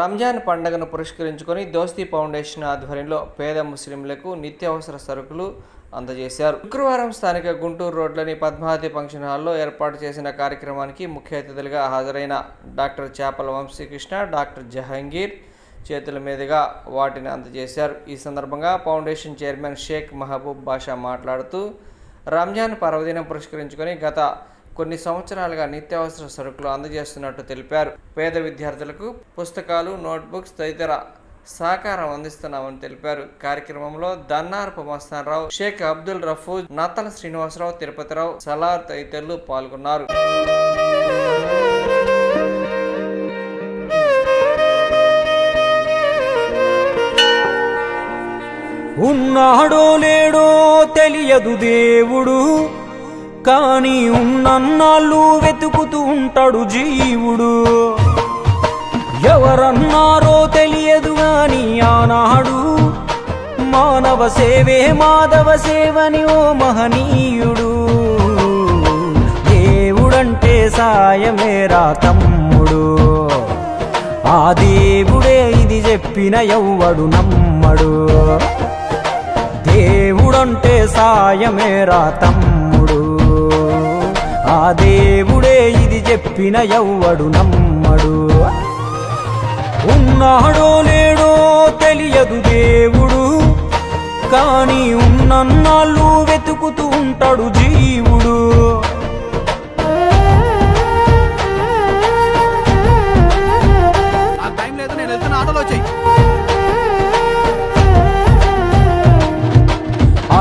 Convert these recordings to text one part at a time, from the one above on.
రంజాన్ పండుగను పురస్కరించుకొని దోస్తీ ఫౌండేషన్ ఆధ్వర్యంలో పేద ముస్లింలకు నిత్యావసర సరుకులు అందజేశారు. శుక్రవారం స్థానిక గుంటూరు రోడ్లోని పద్మావతి ఫంక్షన్ హాల్లో ఏర్పాటు చేసిన కార్యక్రమానికి ముఖ్య అతిథులుగా హాజరైన డాక్టర్ చేపల వంశీకృష్ణ, డాక్టర్ జహంగీర్ చేతుల మీదుగా వాటిని అందజేశారు. ఈ సందర్భంగా ఫౌండేషన్ చైర్మన్ షేక్ మహబూబ్ బాషా మాట్లాడుతూ రంజాన్ పర్వదినం పురస్కరించుకొని గత కొన్ని సంవత్సరాలుగా నిత్యావసర సరుకులు అందజేస్తున్నట్టు తెలిపారు. పేద విద్యార్థులకు పుస్తకాలు, నోట్బుక్స్ తదితర సహకారం అందిస్తున్నామని తెలిపారు. కార్యక్రమంలో దన్నారపు మస్తానరావు, షేక్ అబ్దుల్ రఫూజ్, నత్తల శ్రీనివాసరావు, తిరుపతిరావు, సలార్ తదితరులు పాల్గొన్నారు. ఉన్నాడో లేడో తెలియదు దేవుడు, కానీ ఉన్నన్నాళ్ళు వెతుకుతూ ఉంటాడు జీవుడు. ఎవరన్నారో తెలియదు గాని ఆనాడు మానవ సేవే మాధవ సేవని ఓ మహనీయుడు. దేవుడంటే సాయమేరా తమ్ముడు, ఆ దేవుడే ఇది చెప్పిన ఎవ్వడు నమ్మడు. దేవుడంటే సాయమేరా తమ్ముడు, ఆ దేవుడే ఇది చెప్పిన ఎవ్వడు నమ్మడు. ఉన్నాడో లేడో తెలియదు దేవుడు, కానీ ఉన్నన్నాళ్ళు వెతుకుతూ ఉంటాడు జీవుడు.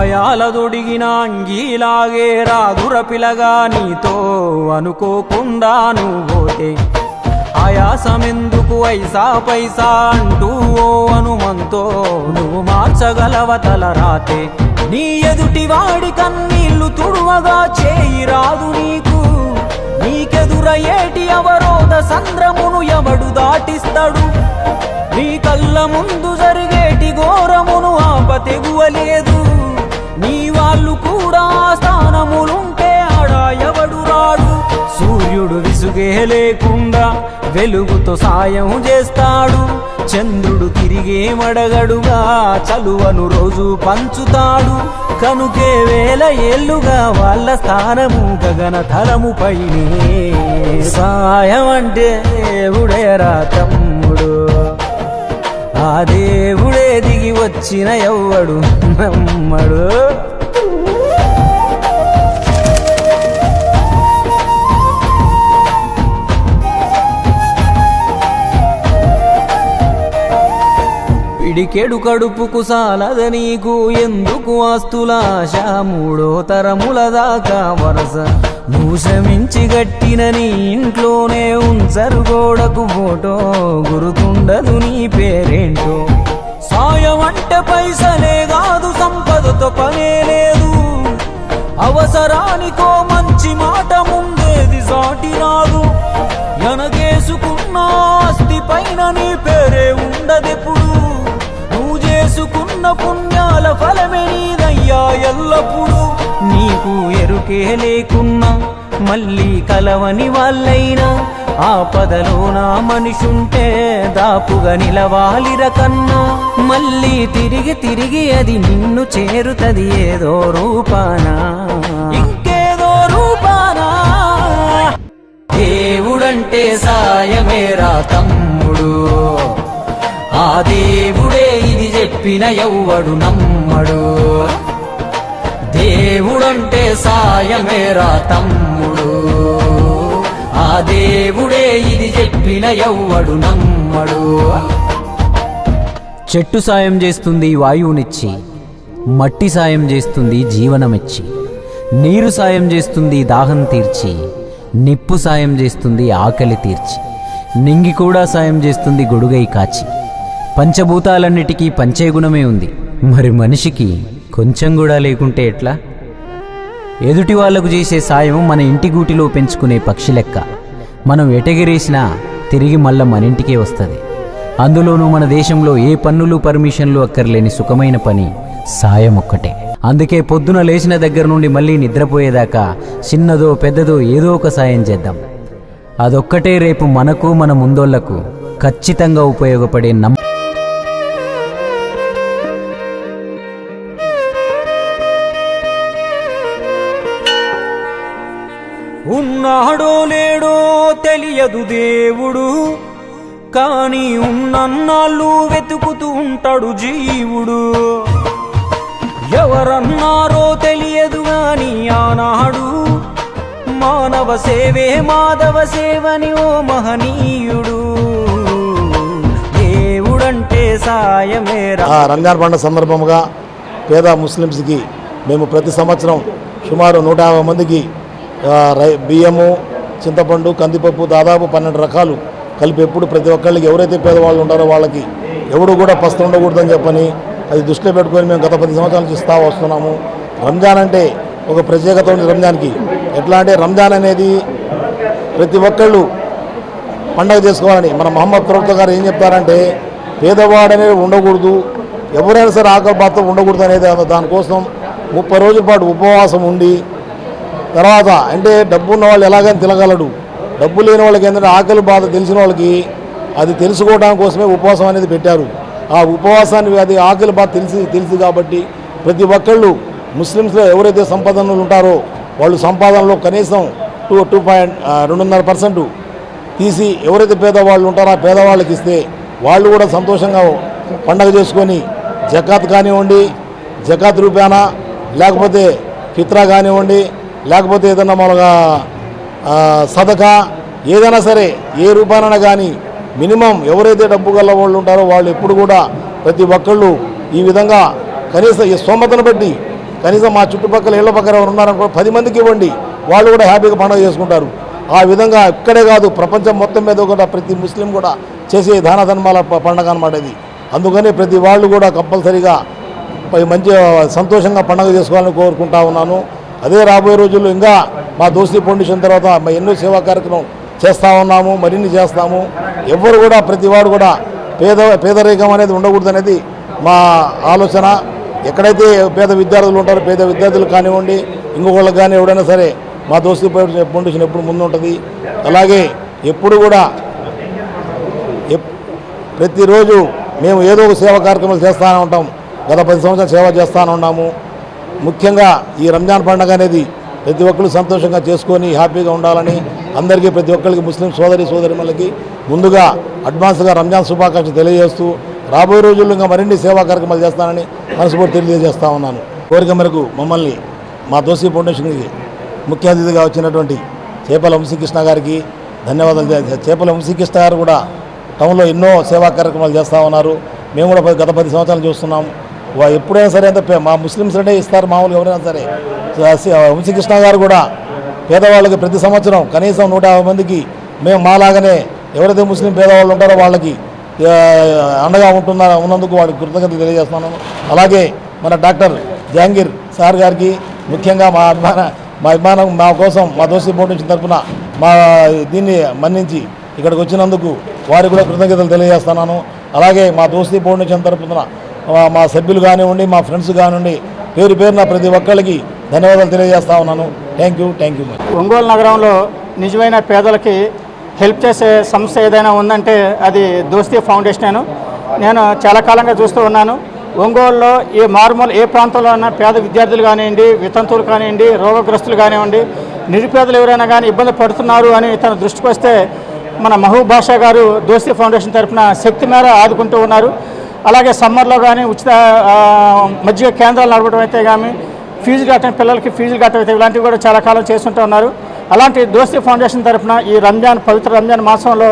అయాలదొడిగిన అంగీలాగే రాదుర పిలగా నీతో అనుకోకుండా నువ్వు పోతే ఆయాసమెందుకు ఐసా పైసా అంటూ ఓ అనుమంతో నువ్వు మార్చగలవ తల రాతే. నీ ఎదుటి వాడి కన్నీళ్లు తుడువగా చేయి రాదు నీకు, నీకెదురయ్యేటి అవరోధ సంద్రమును ఎవడు దాటిస్తాడు. నీ కళ్ళ ముందు జరిగేటి ఘోరమును ఆపతెగువలేదు, నీ వాళ్ళు కూడా స్థానములుంటే ఆడా ఎవడు రాడు. సూర్యుడు విసుగే లేకుండా వెలుగుతో సాయం చేస్తాడు, చంద్రుడు తిరిగే మడగడుగా చలువను రోజు పంచుతాడు. కనుకే వేల ఏళ్లుగా వాళ్ళ స్థానము గగన తలముపైనే. సాయం అంటే దేవుడేరా తమ్ముడు, ఆ దేవుడే దిగి వచ్చిన ఎవ్వడు నమ్మడు. పిడికెడు కడుపుకు సాలద నీకు ఎందుకు ఆస్తులాశ, మూడో తరముల దాకా వరస నువ్వు శ్రమించి గట్టిన నీ ఇంట్లోనే ఉంచరు గోడకు ఫోటో, గుర్తుండదు నీ పేరేంటో. సాయం అంటే పైసలే కాదు, సంపదతో పనే లేదు. అవసరానికో మంచి మాట ముందేది సాటి రాదు. ఎనగేసుకున్న ఆస్తి పైన నీ పేరే ఉండదెప్పుడు, నువ్వు చేసుకున్న పుణ్యాల ఫలమే నీదయ్యా ఎల్లప్పుడు. నీకు ఎరుకే లేకున్నా మళ్ళీ కలవని వాళ్ళైనా ఆపదలో నా మనిషుంటే దాపుగా నిలవాలిర కన్నా. మళ్ళీ తిరిగి తిరిగి అది నిన్ను చేరుతది ఏదో రూపానా, ఇంకేదో రూపానా. దేవుడంటే సాయమేరా తమ్ముడు, ఆ దేవుడే ఇది చెప్పిన ఎవ్వడు నమ్మడు. దేవుడంటే సాయమేరా తమ్ముడు, ఆ దేవుడే ఇది చెప్పిన ఎవ్వడు నమ్మడు. చెట్టు సాయం చేస్తుంది వాయువునిచ్చి, మట్టి సాయం చేస్తుంది జీవనమిచ్చి, నీరు సాయం చేస్తుంది దాహం తీర్చి, నిప్పు సాయం చేస్తుంది ఆకలి తీర్చి, నింగి కూడా సాయం చేస్తుంది గొడుగై కాచి. పంచభూతాలన్నిటికీ పంచే గుణమే ఉంది, మరి మనిషికి కొంచెం కూడా లేకుంటే ఎట్లా? ఎదుటి వాళ్లకు చేసే సాయం మన ఇంటి గూటిలో పెంచుకునే పక్షి లెక్క. మనం ఎటగిరేసినా తిరిగి మళ్ళా మన ఇంటికే వస్తుంది. అందులోనూ మన దేశంలో ఏ పన్నులు పర్మిషన్లు అక్కర్లేని సుఖమైన పని సాయం ఒక్కటే. అందుకే పొద్దున లేచిన దగ్గర నుండి మళ్ళీ నిద్రపోయేదాకా చిన్నదో పెద్దదో ఏదో ఒక సాయం చేద్దాం. అదొక్కటే రేపు మనకు మన ముందోళ్లకు ఖచ్చితంగా ఉపయోగపడే ఉన్నాడో లేడో తెలియదు దేవుడు, కానీ ఉన్నన్నాళ్ళు వెతుకుతూ ఉంటాడు జీవుడు. ఎవరన్నారో తెలియదు గాని ఆనాడు మానవ సేవే మాధవ సేవని ఓ మహనీయుడు. దేవుడంటే సాయమేరా. రంజాన్ పండుగ సందర్భంగా పేద ముస్లిమ్స్కి మేము ప్రతి సంవత్సరం సుమారు 150 మందికి బియ్యము, చింతపండు, కందిపప్పు దాదాపు 12 రకాలు కలిపి ఎప్పుడు ప్రతి ఒక్కళ్ళకి ఎవరైతే పేదవాళ్ళు ఉంటారో వాళ్ళకి ఎవడు కూడా పస్తు ఉండకూడదని చెప్పని అది దృష్టిలో పెట్టుకొని మేము గత 10 సంవత్సరాల నుంచి ఇస్తూ వస్తున్నాము. రంజాన్ అంటే ఒక ప్రత్యేకత ఉంది రంజాన్కి. ఎట్లా అంటే రంజాన్ అనేది ప్రతి ఒక్కళ్ళు పండగ చేసుకోవాలని మన మహమ్మద్ ప్రవక్త గారు ఏం చెప్తారంటే పేదవాడు అనేది ఉండకూడదు, ఎవరైనా సరే ఆకలి బాధతో ఉండకూడదు అనేది. దానికోసం 30 రోజుల పాటు ఉపవాసం ఉండి తర్వాత అంటే డబ్బు ఉన్న వాళ్ళు ఎలాగైనా తినగలడు, డబ్బు లేని వాళ్ళకి ఏంటంటే ఆకలి బాధ తెలిసిన వాళ్ళకి అది తెలుసుకోవడం కోసమే ఉపవాసం అనేది పెట్టారు. ఆ ఉపవాసాన్ని అది ఆకలి బాధ తెలిసి కాబట్టి ప్రతి ఒక్కళ్ళు ముస్లిమ్స్లో ఎవరైతే సంపాదనలు ఉంటారో వాళ్ళు సంపాదనలో కనీసం 2.5% తీసి ఎవరైతే పేదవాళ్ళు ఉంటారో ఆ పేదవాళ్ళకి ఇస్తే వాళ్ళు కూడా సంతోషంగా పండగ చేసుకొని జకాత్ కానివ్వండి, జకాత్ రూపానా లేకపోతే ఫిత్రా కానివ్వండి, లేకపోతే ఏదైనా మామూలుగా సదకా ఏదైనా సరే ఏ రూపాయన కానీ మినిమం ఎవరైతే డబ్బు గల వాళ్ళు ఉంటారో వాళ్ళు ఎప్పుడు కూడా ప్రతి ఒక్కళ్ళు ఈ విధంగా కనీసం ఈ స్తోమతను బట్టి కనీసం మా చుట్టుపక్కల ఇళ్ల పక్కన ఎవరు ఉన్నారనుకో 10 మందికి ఇవ్వండి, వాళ్ళు కూడా హ్యాపీగా పండుగ చేసుకుంటారు. ఆ విధంగా ఇక్కడే కాదు ప్రపంచం మొత్తం మీద కూడా ప్రతి ముస్లిం కూడా చేసే దాన ధర్మాల పండుగ అన్నమాట ఇది. అందుకని ప్రతి వాళ్ళు కూడా కంపల్సరీగా మంచి సంతోషంగా పండుగ చేసుకోవాలని కోరుకుంటా ఉన్నాను. అదే రాబోయే రోజుల్లో ఇంకా మా దోస్తీ ఫౌండేషన్ తర్వాత ఎన్నో సేవా కార్యక్రమం చేస్తూ ఉన్నాము, మరిన్ని చేస్తాము. ఎవరు కూడా ప్రతి వాడు కూడా పేదరికం అనేది ఉండకూడదు అనేది మా ఆలోచన. ఎక్కడైతే పేద విద్యార్థులు ఉంటారో పేద విద్యార్థులు కానివ్వండి, ఇంకొకళ్ళకి కానీ ఎవడైనా సరే మా దోస్తీ ఫౌండేషన్ ఎప్పుడు ముందు ఉంటుంది. అలాగే ఎప్పుడు కూడా ప్రతిరోజు మేము ఏదో ఒక సేవా కార్యక్రమాలు చేస్తూనే ఉంటాం. గత 10 సంవత్సరాలు సేవ చేస్తూనే ఉన్నాము. ముఖ్యంగా ఈ రంజాన్ పండుగ అనేది ప్రతి ఒక్కరు సంతోషంగా చేసుకొని హ్యాపీగా ఉండాలని అందరికీ ప్రతి ఒక్కరికి ముస్లిం సోదరిమణులకి ముందుగా అడ్వాన్స్గా రంజాన్ శుభాకాంక్షలు తెలియజేస్తూ రాబోయే రోజుల్లో ఇంకా మరిన్ని సేవా కార్యక్రమాలు చేస్తానని మనస్ఫూర్తి తెలియజేస్తా ఉన్నాను. కోరిక మేరకు మమ్మల్ని మా దోస్తీ ఫౌండేషన్కి ముఖ్య అతిథిగా వచ్చినటువంటి చేపల వంశీకృష్ణ గారికి ధన్యవాదాలు. చేపల వంశీకృష్ణ గారు కూడా టౌన్లో ఎన్నో సేవా కార్యక్రమాలు చేస్తూ ఉన్నారు. మేము కూడా గత 10 సంవత్సరాలు చూస్తున్నాం. ఎప్పుడైనా సరే అంత మా ముస్లిమ్స్ అంటే ఇస్తారు మామూలుగా ఎవరైనా సరే. వంశీకృష్ణ గారు కూడా పేదవాళ్ళకి ప్రతి సంవత్సరం కనీసం 150 మందికి మేము మాలాగానే ఎవరైతే ముస్లిం పేదవాళ్ళు ఉంటారో వాళ్ళకి అండగా ఉన్నందుకు వాడికి కృతజ్ఞతలు తెలియజేస్తున్నాను. అలాగే మన డాక్టర్ జహాంగీర్ సార్ గారికి ముఖ్యంగా మా అభిమానం మా కోసం మా దోస్తీ ఫౌండేషన్ తరఫున మా దీన్ని మన్నించి ఇక్కడికి వచ్చినందుకు వారికి కూడా కృతజ్ఞతలు తెలియజేస్తున్నాను. అలాగే మా దోస్తీ ఫౌండేషన్ తరఫున మా సభ్యులు కానివ్వండి, మా ఫ్రెండ్స్ కానివ్వండి, పేరున ప్రతి ఒక్కరికి ధన్యవాదాలు తెలియజేస్తా ఉన్నాను. Thank you. ఒంగోలు నగరంలో నిజమైన పేదలకి హెల్ప్ చేసే సంస్థ ఏదైనా ఉందంటే అది దోస్తీ ఫౌండేషన్. నేను చాలా కాలంగా చూస్తూ ఉన్నాను. ఒంగోలులో ఈ మారుమూల ఏ ప్రాంతంలో ఉన్న పేద విద్యార్థులు కానివ్వండి, వితంతువులు కానివ్వండి, రోగగ్రస్తులు కానివ్వండి, నిరుపేదలు ఎవరైనా కానీ ఇబ్బంది పడుతున్నారు అని తన దృష్టికి వస్తే మన మహబూబ్ బాషా గారు దోస్తీ ఫౌండేషన్ తరఫున శక్తి మేర ఆదుకుంటూ ఉన్నారు. అలాగే సమ్మర్లో కానీ ఉచిత మజ్జిగ కేంద్రాలు నడపడం అయితే కానీ పిల్లలకి ఫీజులు కట్టడం అయితే ఇలాంటివి కూడా చాలా కాలం చేస్తుంటూ ఉన్నారు. అలాంటి దోస్తీ ఫౌండేషన్ తరఫున ఈ పవిత్ర రంజాన్ మాసంలో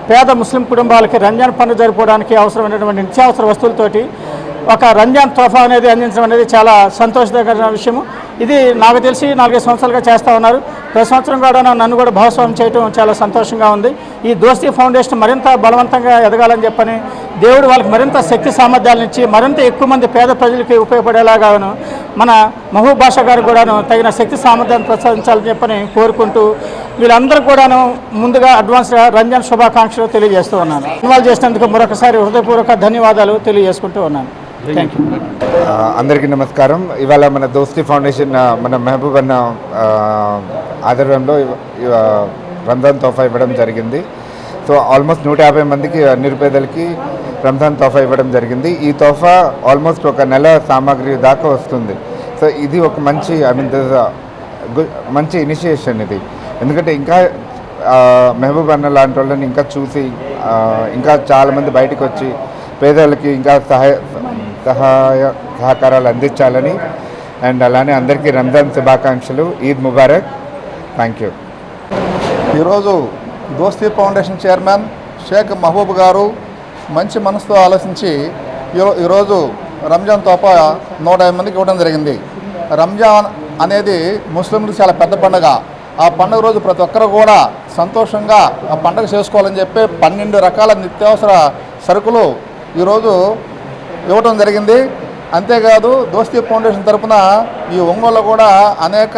పేద ముస్లిం కుటుంబాలకి రంజాన్ పండుగ జరుపుకోవడానికి అవసరమైనటువంటి నిత్యావసర వస్తువులతోటి ఒక రంజాన్ తోఫా అనేది అందించడం అనేది చాలా సంతోషకరమైన విషయము. ఇది నాకు తెలిసి 4-5 సంవత్సరాలుగా చేస్తూ ఉన్నారు. ప్రతి సంవత్సరం కూడా నన్ను కూడా భాగస్వామ్యం చేయడం చాలా సంతోషంగా ఉంది. ఈ దోస్తీ ఫౌండేషన్ మరింత బలవంతంగా ఎదగాలని చెప్పని దేవుడు వాళ్ళకి మరింత శక్తి సామర్థ్యాలను ఇచ్చి మరింత ఎక్కువ మంది పేద ప్రజలకి ఉపయోగపడేలాగాను మన మహబూబ్ బాషా గారు కూడాను తగిన శక్తి సామర్థ్యాన్ని ప్రసాదించాలని చెప్పని కోరుకుంటూ వీళ్ళందరూ కూడాను ముందుగా అడ్వాన్స్గా రంజాన్ శుభాకాంక్షలు తెలియజేస్తూ ఉన్నాను. ఇన్వాల్వ్ చేసినందుకు మరొకసారి హృదయపూర్వక ధన్యవాదాలు తెలియజేసుకుంటూ ఉన్నాను. Thank you. అందరికీ నమస్కారం. ఇవాళ మన దోస్తీ ఫౌండేషన్ మన మహబూబ్ అన్న ఆధ్వర్యంలో రంజాన్ తోఫా ఇవ్వడం జరిగింది. సో ఆల్మోస్ట్ 150 మందికి నిరుపేదలకి రంజాన్ తోఫా ఇవ్వడం జరిగింది. ఈ తోఫా ఆల్మోస్ట్ ఒక నెల సామాగ్రి దాకా వస్తుంది. సో ఇది ఒక మంచి మంచి ఇనిషియేషన్ ఇది. ఎందుకంటే ఇంకా మెహబూబ్ అన్న లాంటి వాళ్ళని ఇంకా చూసి ఇంకా చాలామంది బయటకు వచ్చి పేదలకి ఇంకా సహకారాలు అందించాలని అండ్ అలానే అందరికీ రంజాన్ శుభాకాంక్షలు. ఈద్ ముబారక్. Thank you. ఈరోజు దోస్తీ ఫౌండేషన్ చైర్మన్ షేక్ మహబూబ్ గారు మంచి మనసుతో ఆలోచించి ఈరోజు రంజాన్ తోఫా 150 మందికి ఇవ్వడం జరిగింది. రంజాన్ అనేది ముస్లింలకు చాలా పెద్ద పండుగ. ఆ పండుగ రోజు ప్రతి ఒక్కరు కూడా సంతోషంగా ఆ పండుగ చేసుకోవాలని చెప్పి 12 రకాల నిత్యావసర సరుకులు ఈరోజు ఇవ్వటం జరిగింది. అంతేకాదు దోస్తీ ఫౌండేషన్ తరఫున ఈ ఒంగోలు కూడా అనేక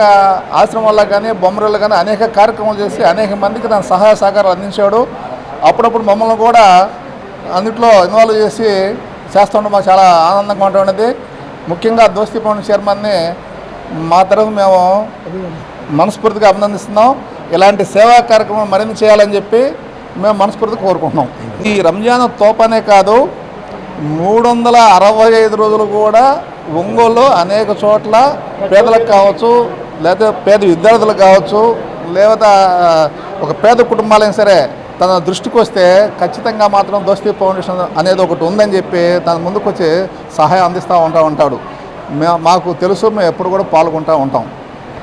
ఆశ్రమాల్లో కానీ బొమ్మరిల్లో కానీ అనేక కార్యక్రమాలు చేసి అనేక మందికి తన సహాయ సహకారాలు అందించాడు. అప్పుడప్పుడు మమ్మల్ని కూడా అన్నింటిలో ఇన్వాల్వ్ చేసి చేస్తుంటే మాకు చాలా ఆనందంగా ఉంటుంది. ముఖ్యంగా దోస్తీ ఫౌండేషన్ చైర్మన్ని మా తరఫు మేము మనస్ఫూర్తిగా అభినందిస్తున్నాం. ఇలాంటి సేవా కార్యక్రమం మరింత చేయాలని చెప్పి మేము మనస్ఫూర్తిగా కోరుకుంటున్నాం. ఈ రంజాన్ తోపనే కాదు 365 రోజులు కూడా ఒంగోలు అనేక చోట్ల పేదలకు కావచ్చు, లేకపోతే పేద విద్యార్థులకు కావచ్చు, లేకపోతే ఒక పేద కుటుంబాలైనా సరే తన దృష్టికి వస్తే ఖచ్చితంగా మాత్రం దోస్తీ ఫౌండేషన్ అనేది ఒకటి ఉందని చెప్పి తన ముందుకు వచ్చి సహాయం అందిస్తూ ఉంటాడు. మాకు తెలుసు, మేము ఎప్పుడు కూడా పాల్గొంటూ ఉంటాం.